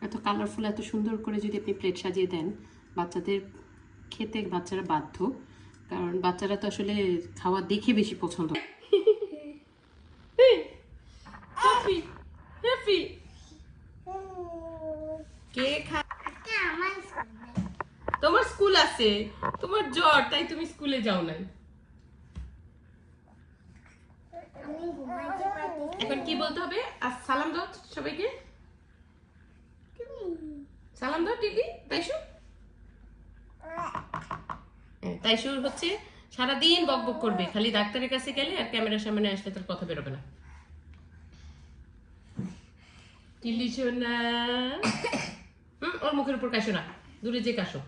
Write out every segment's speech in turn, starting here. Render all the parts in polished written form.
এত কালারফুল এত সুন্দর করে যদি আপনি প্লেট সাজিয়ে দেন বাচ্চাদের খেতে বাচ্চারা বাধ্য, কারণ বাচ্চারা তো আসলে খাওয়া দেখে বেশি পছন্দ। কে খা তোমার স্কুল আছে, তোমার জ্বর তাই তুমি স্কুলে যাও নাই। এখন কি বলতে হবে? আর সালাম দাও সবাইকে, সালাম দাও টিকি। তাইশুর হচ্ছে সারাদিন বক বক করবে, খালি ডাক্তারের কাছে গেলে আর ক্যামেরার সামনে আসলে তোর কথা বেরোবে না। টিলি সোনা, ওর মুখের উপর কাশো না, দূরে যে কাশো।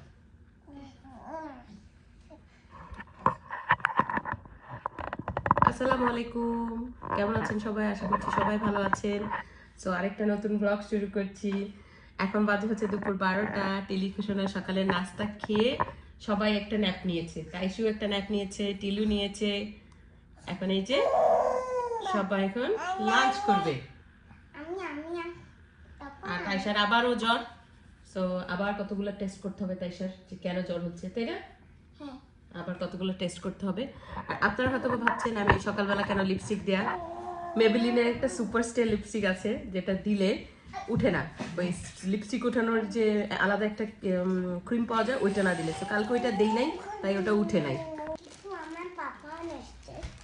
আসসালামু আলাইকুম, কেমন আছেন সবাই? আশা করছি সবাই ভালো আছেন। সো আরেকটা নতুন ব্লগ শুরু করছি। এখন বাজে হচ্ছে দুপুর 12টা। টেলিভিশনের সকালে নাস্তা খেয়ে সবাই একটা ন্যাপ নিয়েছে, তাইশু একটা ন্যাপ নিয়েছে, টিলু নিয়েছে। এখন এই যে সবাই এখন লাঞ্চ করবে। আর তাইশার আবারও জ্বর, সো আবার কতগুলো টেস্ট করতে হবে তাইশার যে কেন জ্বর হচ্ছে, তাই না? আবার কতগুলো টেস্ট করতে হবে। আর আপনারা হয়তো ভাবছেন আমি সকালবেলা কেন লিপস্টিক দেয়া। মেবেলিনের একটা সুপার স্টে লিপস্টিক আছে যেটা দিলে উঠে না, ওই লিপস্টিক উঠানোর যে আলাদা একটা ক্রিম পাওয়া যায় ওইটা না দিলে, তো কালকে ওইটা দেই নাই তাই ওটা উঠে নাই।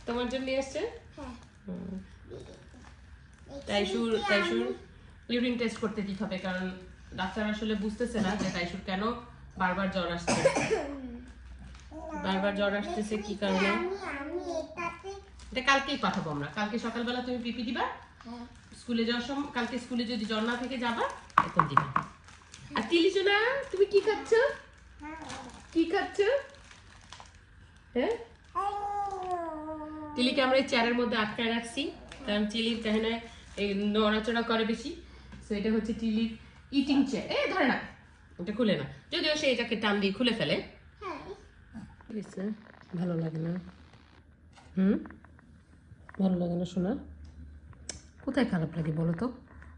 তোমার জন্য নিয়ে আসছে। তাইশুর ইউরিন টেস্ট করতে দিতে হবে, কারণ ডাক্তার আসলে বুঝতেছে না যে তাইশুর কেন বারবার জ্বর আসছে, বারবার জ্বর আসতেছে কি কারণে। এটা কালকেই পাঠাবো আমরা, কালকে সকালবেলা তুমি পিপি দিবা স্কুলে যাওয়ার সময়, কালকে স্কুলে যদি জ্বর না থেকে যাবা এখন দিবা। আর তিলি সোনা তুমি কি খাচ্ছ? কি খাচ্ছ? হ্যাঁ, তিলিকে আমরা এই চেয়ারের মধ্যে আটকায় রাখছি, কারণ চিলির চাহিদা এই নড়াচড়া করে বেশি। তো এটা হচ্ছে টিলির ইটিং চেয়ার। এ ধরে না, এটা খুলে না, যদিও সে এটাকে টান দিয়ে খুলে ফেলে। ভালো লাগে না? ভালো লাগে না শোনা? কোথায় খারাপ লাগে বলো তো?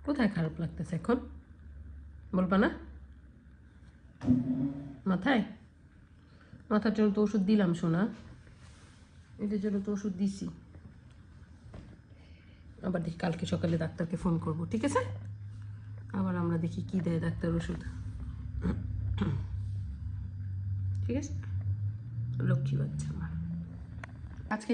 কোথায় খারাপ লাগতেছে এখন বলবা না? মাথায়? মাথার জন্য তো ওষুধ দিলাম শোনা, এটার জন্য তো ওষুধ দিছি। আবার দেখি কালকে সকালে ডাক্তারকে ফোন করব, ঠিক আছে? আবার আমরা দেখি কি দেয় ডাক্তার ওষুধ, ঠিক আছে? লক্ষ্মী বাচ্চা আমার। আজকে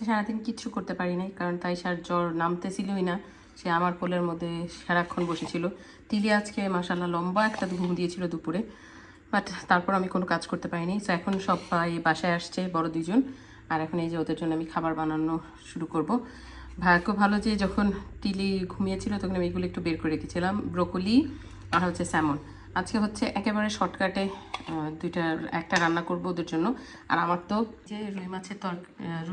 সারাদিন কিচ্ছু করতে পারি নাই, কারণ তাইশার জ্বর নামতেছিলই না, সে আমার কোলের মধ্যে সারাক্ষণ বসেছিল। তিলি আজকে মাশাআল্লাহ লম্বা একটা ঘুম দিয়েছিল দুপুরে, বাট তারপর আমি কোনো কাজ করতে পারিনি। তো এখন সবাই বাসায় আসছে, বড় দুজন, আর এখন এই যে ওদের জন্য আমি খাবার বানানো শুরু করব। ভাগ্য ভালো যে যখন টিলি ঘুমিয়েছিল তখন আমি এগুলো একটু বের করে রেখেছিলাম, ব্রোকলি আর হচ্ছে স্যামন। আজকে হচ্ছে একেবারে শর্টকাটে একটা রান্না করব ওদের জন্য। আর আমার তো যে রুই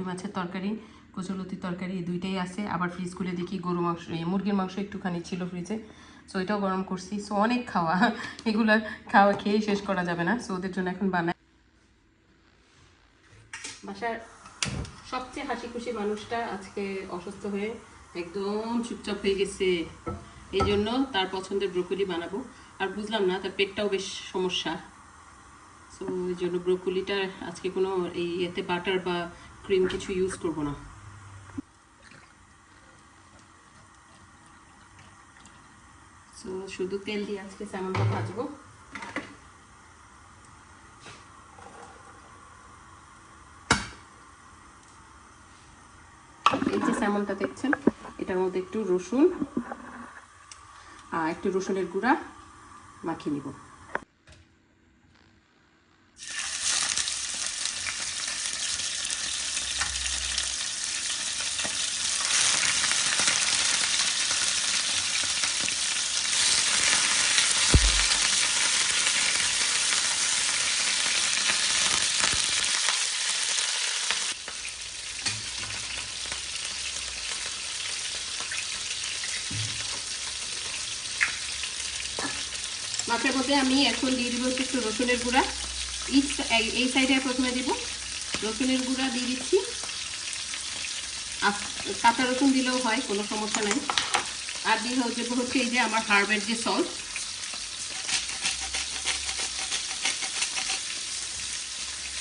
মাছের তরকারি, কচুলতির তরকারি দুইটাই আছে। আবার ফ্রিজ খুলে দেখি মুরগির মাংস একটুখানি ছিল ফ্রিজে, সো এটাও গরম করছি। সো অনেক খাওয়া, এগুলো খাওয়া খেয়ে শেষ করা যাবে না। সো ওদের জন্য এখন বানাই। বাসার সবচেয়ে হাসি খুশি মানুষটা আজকে অসুস্থ হয়ে একদম চুপচাপ হয়ে গেছে, এই জন্য তার পছন্দের ব্রোকলি বানাবো। আর বুঝলাম না, তার পেটটাও বেশ সমস্যা, সো এই জন্য ব্রোকলিটা আজকে কোনো এতে বাটার বা ক্রিম কিছু ইউজ করব না। সো শুধু তেল দিয়ে আজকে স্যামনটা ভাজবো। এই যে স্যামনটা দেখছেন, এটার মধ্যে একটু রসুন আর একটু রসুনের গুঁড়া মাখিয়ে নিব। মাছের মধ্যে আমি এখন দিয়ে দিব একটু রসুনের গুঁড়া, এই সাইডে প্রথমে দিব রসুনের গুঁড়া দিয়ে দিচ্ছি। কাঁচা রসুন দিলেও হয়, কোনো সমস্যা নাই। আর দিয়ে হচ্ছে এই যে আমার হার্বের যে সল্ট,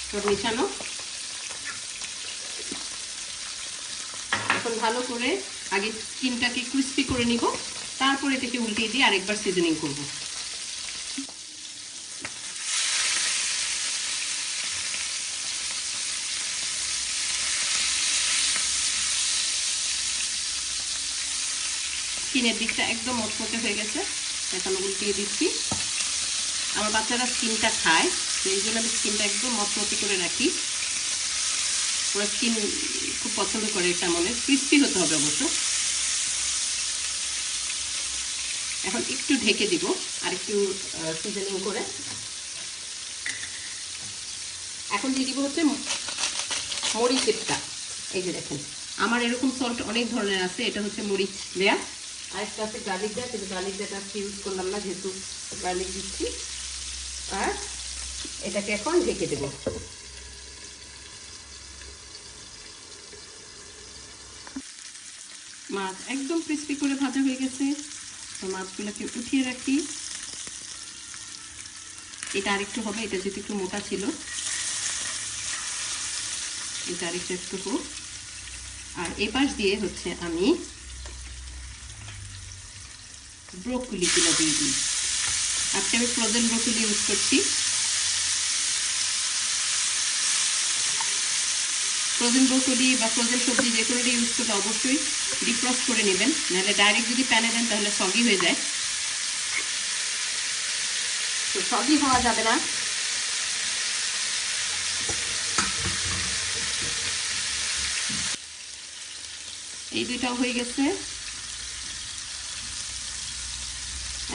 সব মিশানো। এখন ভালো করে আগে চিকেনটাকে ক্রিস্পি করে নিব, তারপর এটাকে উল্টিয়ে দিয়ে আরেকবার সিজনিং করব। স্কিনের দিকটা একদম মচমচে হয়ে গেছে, এখন উল্টিয়ে দিচ্ছি। আমার বাচ্চারা স্কিনটা খায়, তো এই জন্য আমি স্কিনটা একদম মচমচে করে রাখি। ওরা স্কিন খুব পছন্দ করে, এটা মনে ক্রিস্পি হতে হবে অবশ্য। এখন একটু ঢেকে দিব আর একটু সিজনিং করে। এখন দিয়ে দিব হচ্ছে মরিচেরটা। এই যে দেখেন আমার এরকম সল্ট অনেক ধরনের আছে, এটা হচ্ছে মরিচ দেয়া। আরেকটা আছে গার্লিক দেয়া, কিন্তু গার্লিক দেয়াটা আজকে ইউজ করলাম না যেহেতু গার্লিক দিচ্ছি। আর এটাকে এখন ঢেকে দেব। মাছ একদম ক্রিস্পি করে ভাজা হয়ে গেছে, তো মাছগুলোকে উঠিয়ে রাখি। এটা আরেকটু হবে, এটা যেহেতু একটু মোটা ছিল, এটা আরেকটু একটু হোক। আর এই পাশ দিয়ে হচ্ছে আমি ব্রোকলিগুলো দিয়ে দিই। আজকে আমি ফ্রোজেন ব্রোকলি ইউজ করছি। ফ্রোজেন ব্রোকলি বা ফ্রোজেন সবজি যে কোনোটি ইউজ করলে অবশ্যই ডিফ্রস্ট করে নেবেন, নাহলে ডাইরেক্ট যদি প্যানে দেন তাহলে সগি হয়ে যায়। তো সগি হওয়া যাবে না। এই দুইটাও হয়ে গেছে।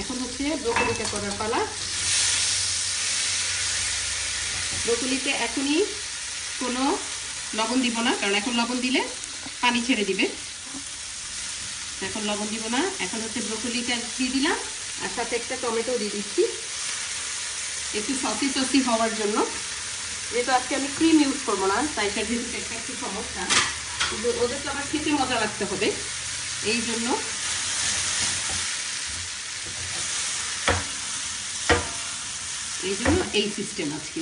এখন হচ্ছে ব্রোকলিটা করার পালা। ব্রোকলিতে এখনই কোনো লবণ দিব না, কারণ এখন লবণ দিলে পানি ছেড়ে দিবে। এখন লবণ দিব না। এখন হচ্ছে ব্রোকলিটা দিয়ে দিলাম, আর সাথে একটা টমেটো দিয়ে দিচ্ছি একটু সসি সসি হওয়ার জন্য। যেহেতু আজকে আমি ক্রিম ইউজ করবো না, তাই এটা যেহেতু একটা একটু সমস্যা, কিন্তু ওদেরকে আবার খেতে মজা রাখতে হবে, এই জন্য এই সিস্টেম আজকে।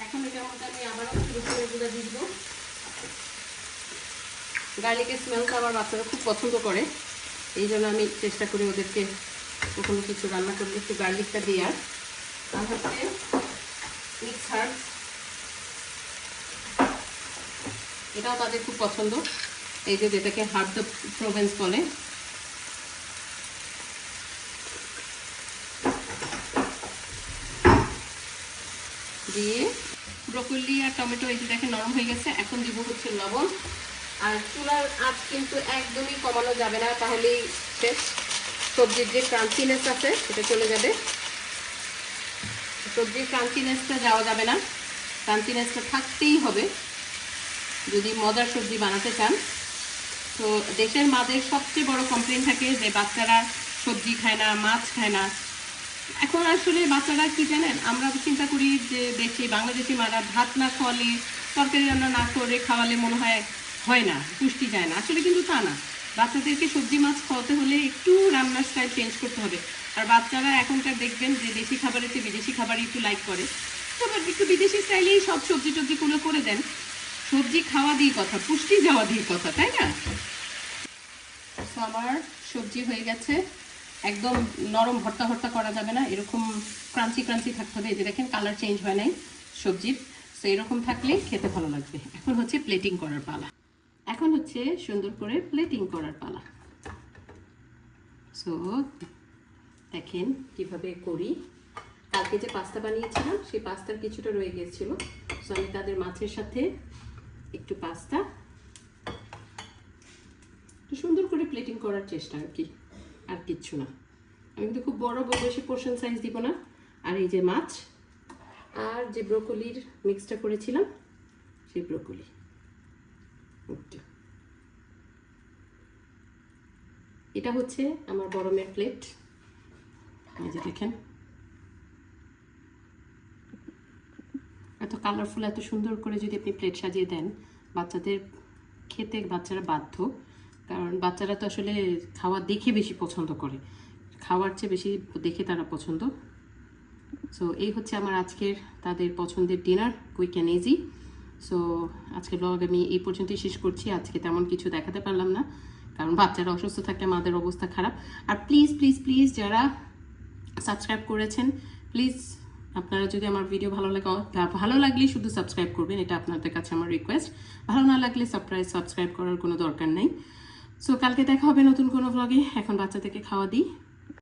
এখন এটার মধ্যে আমি আবারও রসুনের গুঁড়া দিয়ে দিব। গার্লিকের স্মেলটা আমার বাচ্চারা খুব পছন্দ করে, এই জন্য আমি চেষ্টা করি ওদেরকে কখনো কিছু রান্না করলে একটু গার্লিকটা দেওয়ার। আর হচ্ছে মিক্স হার্বস, এটাও তাদের খুব পছন্দ। এই যে যেটাকে হার্ব দ্য প্রোভেন্স বলে, দিয়ে ব্রোকলি আর টমেটো এই যে দেখেন নরম হয়ে গেছে। এখন দিব হচ্ছে লবণ। আর চুলার আঁচ কিন্তু একদমই কমানো যাবে না, তাহলেই শেষ। সবজির যে ক্রাঞ্চিনেস আছে সেটা চলে যাবে। সবজির ক্রাঞ্চিনেসটা যাওয়া যাবে না, ক্রাঞ্চিনেসটা থাকতেই হবে যদি মজার সবজি বানাতে চান। তো দেশের মাদের সবচেয়ে বড় কমপ্লেন থাকে যে বাচ্চারা সবজি খায় না, মাছ খায় না। এখন আসলে বাচ্চারা কি জানেন, আমরা চিন্তা করি যে দেশে বাংলাদেশি মারা ভাত না খাওয়ালে, তরকারি রান্না না করে খাওয়ালে মনে হয় না, পুষ্টি যায় না। আসলে কিন্তু তা না। বাচ্চাদেরকে সবজি মাছ খাওয়াতে হলে একটু রান্নার স্টাইল চেঞ্জ করতে হবে। আর বাচ্চারা এখনকার দেখবেন যে দেশি খাবারের চেয়ে বিদেশি খাবারই একটু লাইক করে, তবে একটু বিদেশি স্টাইলেই সব সবজি টবজিগুলো করে দেন। সবজি খাওয়া দিয়ে কথা, পুষ্টি যাওয়া দিয়ে কথা, তাই না? তো আমার সবজি হয়ে গেছে। একদম নরম ভর্তা ভর্তা করা যাবে না, এরকম ক্রাঞ্চি ক্রাঞ্চি থাকতে হবে। এই যে দেখেন কালার চেঞ্জ হয় নাই সবজির, তো এরকম থাকলে খেতে ভালো লাগবে। এখন হচ্ছে প্লেটিং করার পালা। এখন হচ্ছে সুন্দর করে প্লেটিং করার পালা। সো দেখেন কিভাবে করি। কালকে যে পাস্তা বানিয়েছিলাম সেই পাস্তার কিছুটা রয়ে গিয়েছিল, সো আমি তাদের মাছের সাথে একটু পাস্তা সুন্দর করে প্লেটিং করার চেষ্টা আর কি, আর কিচ্ছু না। আমি কিন্তু খুব বড় বেশি পোর্শন সাইজ দিব না। আর এই যে মাছ আর যে ব্রোকলির মিক্সটা করেছিলাম সেই ব্রোকলি, এটা হচ্ছে আমার বড় মেয়ের প্লেট। এই যে দেখেন এত কালারফুল, এত সুন্দর করে যদি আপনি প্লেট সাজিয়ে দেন, বাচ্চাদের খেতে বাচ্চারা বাধ্য। কারণ বাচ্চারা তো আসলে খাওয়া দেখে বেশি পছন্দ করে, খাওয়ার চেয়ে বেশি দেখে তারা পছন্দ। সো এই হচ্ছে আমার আজকের তাদের পছন্দের dinner, quick and easy. So আজকে ব্লগ আমি এই পর্যন্তই শেষ করছি। আজকে তেমন কিছু দেখাতে পারলাম না, কারণ বাচ্চারা অসুস্থ থাকলে মাদের অবস্থা খারাপ। আর প্লিজ প্লিজ প্লিজ যারা সাবস্ক্রাইব করেছেন, প্লিজ আপনারা যদি আমার ভিডিও ভালো লাগলে শুধু সাবস্ক্রাইব করবেন, এটা আপনাদের কাছে আমার রিকোয়েস্ট। ভালো না লাগলে সাবস্ক্রাইব করার কোনো দরকার নেই। সো কালকে দেখা হবে নতুন কোনো ব্লগে। এখন বাচ্চাদেরকে খাওয়া দিই।